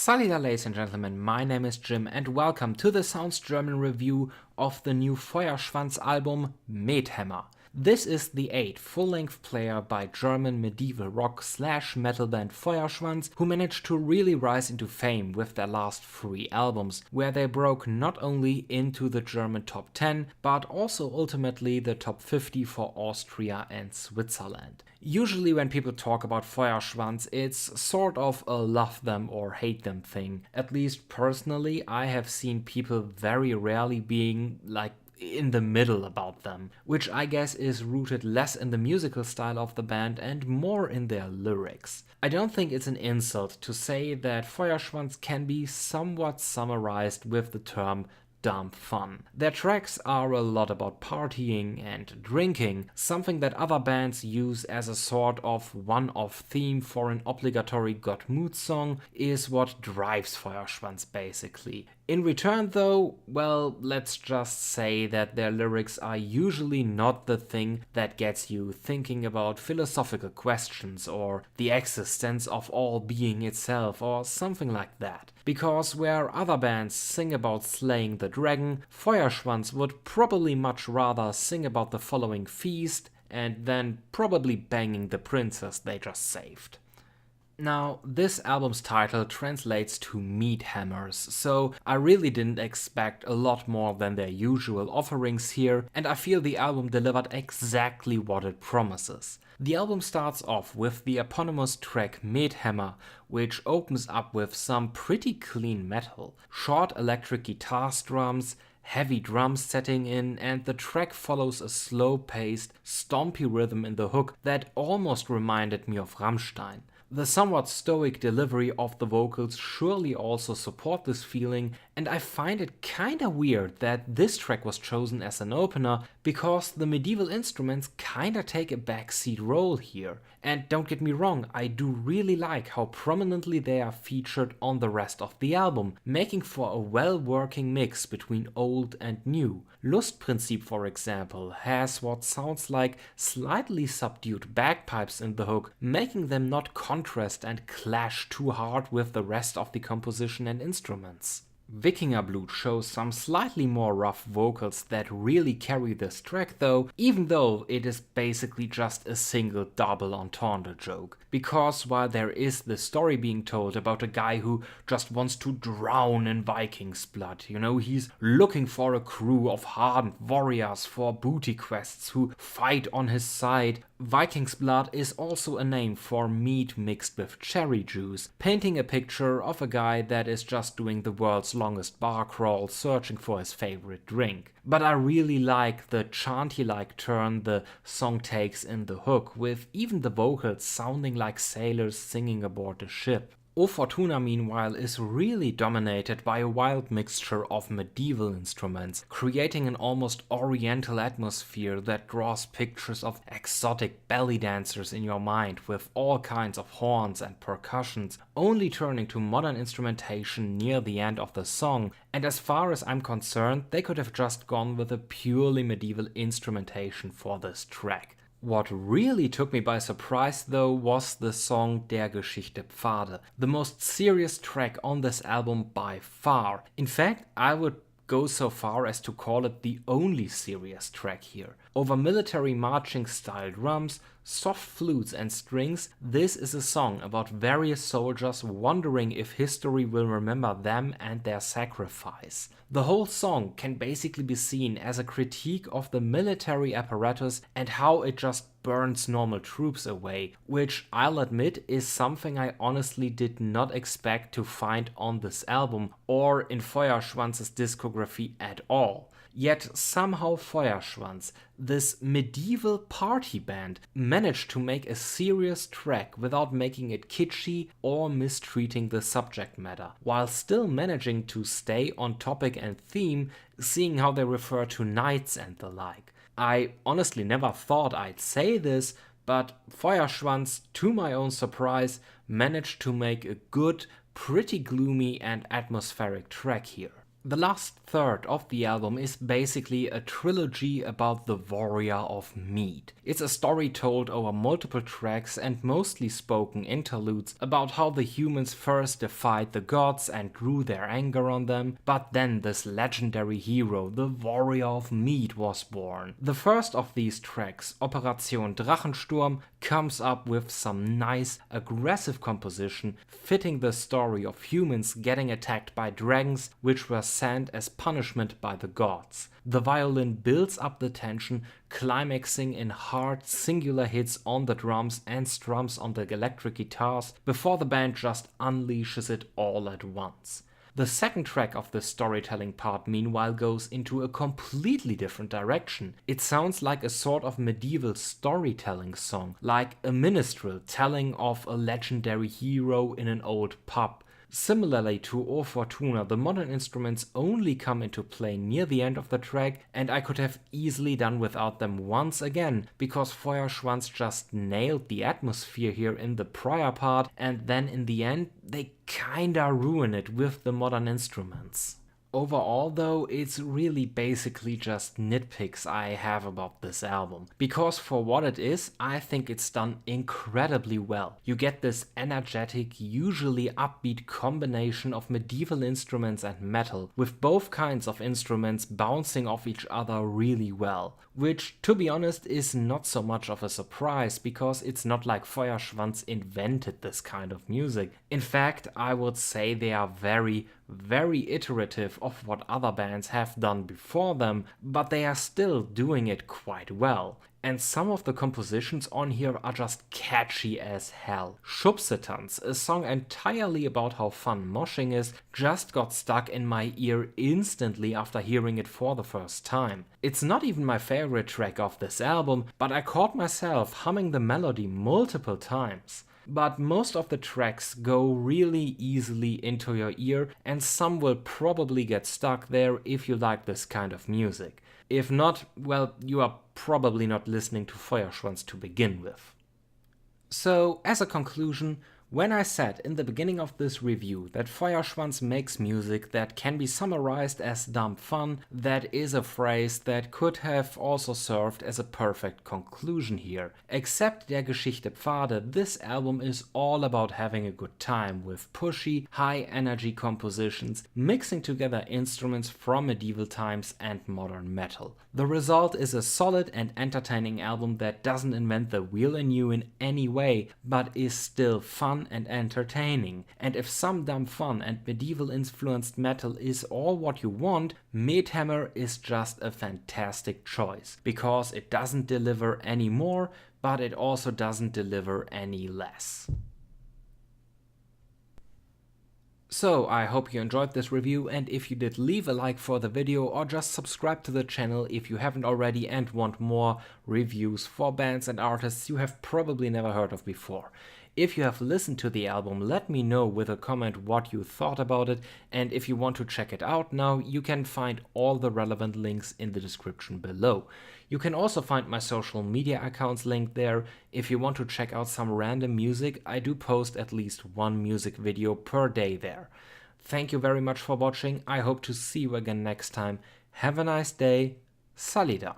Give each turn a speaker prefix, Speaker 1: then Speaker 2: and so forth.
Speaker 1: Salila, ladies and gentlemen, my name is Jim and welcome to the Sounds German review of the new Feuerschwanz album Methämmer. This is the 8th full-length player by German medieval rock/metal band Feuerschwanz, who managed to really rise into fame with their last 3 albums, where they broke not only into the German top 10, but also ultimately the top 50 for Austria and Switzerland. Usually when people talk about Feuerschwanz, it's sort of a love them or hate them thing. At least personally, I have seen people very rarely being like in the middle about them, which I guess is rooted less in the musical style of the band and more in their lyrics. I don't think it's an insult to say that Feuerschwanz can be somewhat summarized with the term dumb fun. Their tracks are a lot about partying and drinking, something that other bands use as a sort of one-off theme for an obligatory Got Mood song is what drives Feuerschwanz basically. In return though, well, let's just say that their lyrics are usually not the thing that gets you thinking about philosophical questions or the existence of all being itself or something like that. Because where other bands sing about slaying the dragon, Feuerschwanz would probably much rather sing about the following feast and then probably banging the princess they just saved. Now, this album's title translates to mead hammers, so I really didn't expect a lot more than their usual offerings here, and I feel the album delivered exactly what it promises. The album starts off with the eponymous track Methämmer, which opens up with some pretty clean metal, short electric guitar strums, heavy drums setting in, and the track follows a slow-paced, stompy rhythm in the hook that almost reminded me of Rammstein. The somewhat stoic delivery of the vocals surely also support this feeling, and I find it kinda weird that this track was chosen as an opener because the medieval instruments kinda take a backseat role here. And don't get me wrong, I do really like how prominently they are featured on the rest of the album, making for a well-working mix between old and new. Lustprinzip, for example, has what sounds like slightly subdued bagpipes in the hook, making them not contrast and clash too hard with the rest of the composition and instruments. Wikingerblut shows some slightly more rough vocals that really carry this track though, even though it is basically just a single double entendre joke. Because while there is the story being told about a guy who just wants to drown in Vikings blood, he's looking for a crew of hardened warriors for booty quests who fight on his side, Vikings blood is also a name for mead mixed with cherry juice, painting a picture of a guy that is just doing the world's longest bar crawl searching for his favorite drink. But I really like the chanty-like turn the song takes in the hook, with even the vocals sounding like sailors singing aboard a ship. O Fortuna, meanwhile, is really dominated by a wild mixture of medieval instruments, creating an almost oriental atmosphere that draws pictures of exotic belly dancers in your mind with all kinds of horns and percussions, only turning to modern instrumentation near the end of the song, and as far as I'm concerned, they could have just gone with a purely medieval instrumentation for this track. What really took me by surprise though was the song Der Geschichte Pfade, the most serious track on this album by far. In fact, I would go so far as to call it the only serious track here. Over military marching style drums, soft flutes and strings, this is a song about various soldiers wondering if history will remember them and their sacrifice. The whole song can basically be seen as a critique of the military apparatus and how it just burns normal troops away, which I'll admit is something I honestly did not expect to find on this album or in Feuerschwanz's discography at all. Yet somehow Feuerschwanz, this medieval party band, managed to make a serious track without making it kitschy or mistreating the subject matter, while still managing to stay on topic and theme, seeing how they refer to knights and the like. I honestly never thought I'd say this, but Feuerschwanz, to my own surprise, managed to make a good, pretty gloomy and atmospheric track here. The last third of the album is basically a trilogy about the warrior of mead. It's a story told over multiple tracks and mostly spoken interludes about how the humans first defied the gods and drew their anger on them, but then this legendary hero, the warrior of mead, was born. The first of these tracks, Operation Drachensturm, comes up with some nice, aggressive composition fitting the story of humans getting attacked by dragons which were sent as punishment by the gods. The violin builds up the tension, climaxing in hard, singular hits on the drums and strums on the electric guitars before the band just unleashes it all at once. The second track of the storytelling part, meanwhile, goes into a completely different direction. It sounds like a sort of medieval storytelling song, like a minstrel telling of a legendary hero in an old pub. Similarly to O Fortuna, the modern instruments only come into play near the end of the track, and I could have easily done without them once again, because Feuerschwanz just nailed the atmosphere here in the prior part, and then in the end they kinda ruin it with the modern instruments. Overall though, it's really basically just nitpicks I have about this album. Because for what it is, I think it's done incredibly well. You get this energetic, usually upbeat combination of medieval instruments and metal, with both kinds of instruments bouncing off each other really well. Which, to be honest, is not so much of a surprise, because it's not like Feuerschwanz invented this kind of music. In fact, I would say they are very iterative of what other bands have done before them, but they are still doing it quite well. And some of the compositions on here are just catchy as hell. Schubsetanz, a song entirely about how fun moshing is, just got stuck in my ear instantly after hearing it for the first time. It's not even my favorite track of this album, but I caught myself humming the melody multiple times. But most of the tracks go really easily into your ear, and some will probably get stuck there if you like this kind of music. If not, well, you are probably not listening to Feuerschwanz to begin with. So, as a conclusion, when I said in the beginning of this review that Feuerschwanz makes music that can be summarized as dumb fun, that is a phrase that could have also served as a perfect conclusion here. Except Der Geschichte Pfade, this album is all about having a good time with pushy, high energy compositions, mixing together instruments from medieval times and modern metal. The result is a solid and entertaining album that doesn't invent the wheel anew in any way, but is still fun and entertaining. And if some dumb fun and medieval influenced metal is all what you want, Methämmer is just a fantastic choice, because it doesn't deliver any more, but it also doesn't deliver any less. So, I hope you enjoyed this review, and if you did, leave a like for the video or just subscribe to the channel if you haven't already and want more reviews for bands and artists you have probably never heard of before. If you have listened to the album, let me know with a comment what you thought about it, and if you want to check it out now, you can find all the relevant links in the description below. You can also find my social media accounts linked there. If you want to check out some random music, I do post at least one music video per day there. Thank you very much for watching, I hope to see you again next time. Have a nice day, Salida.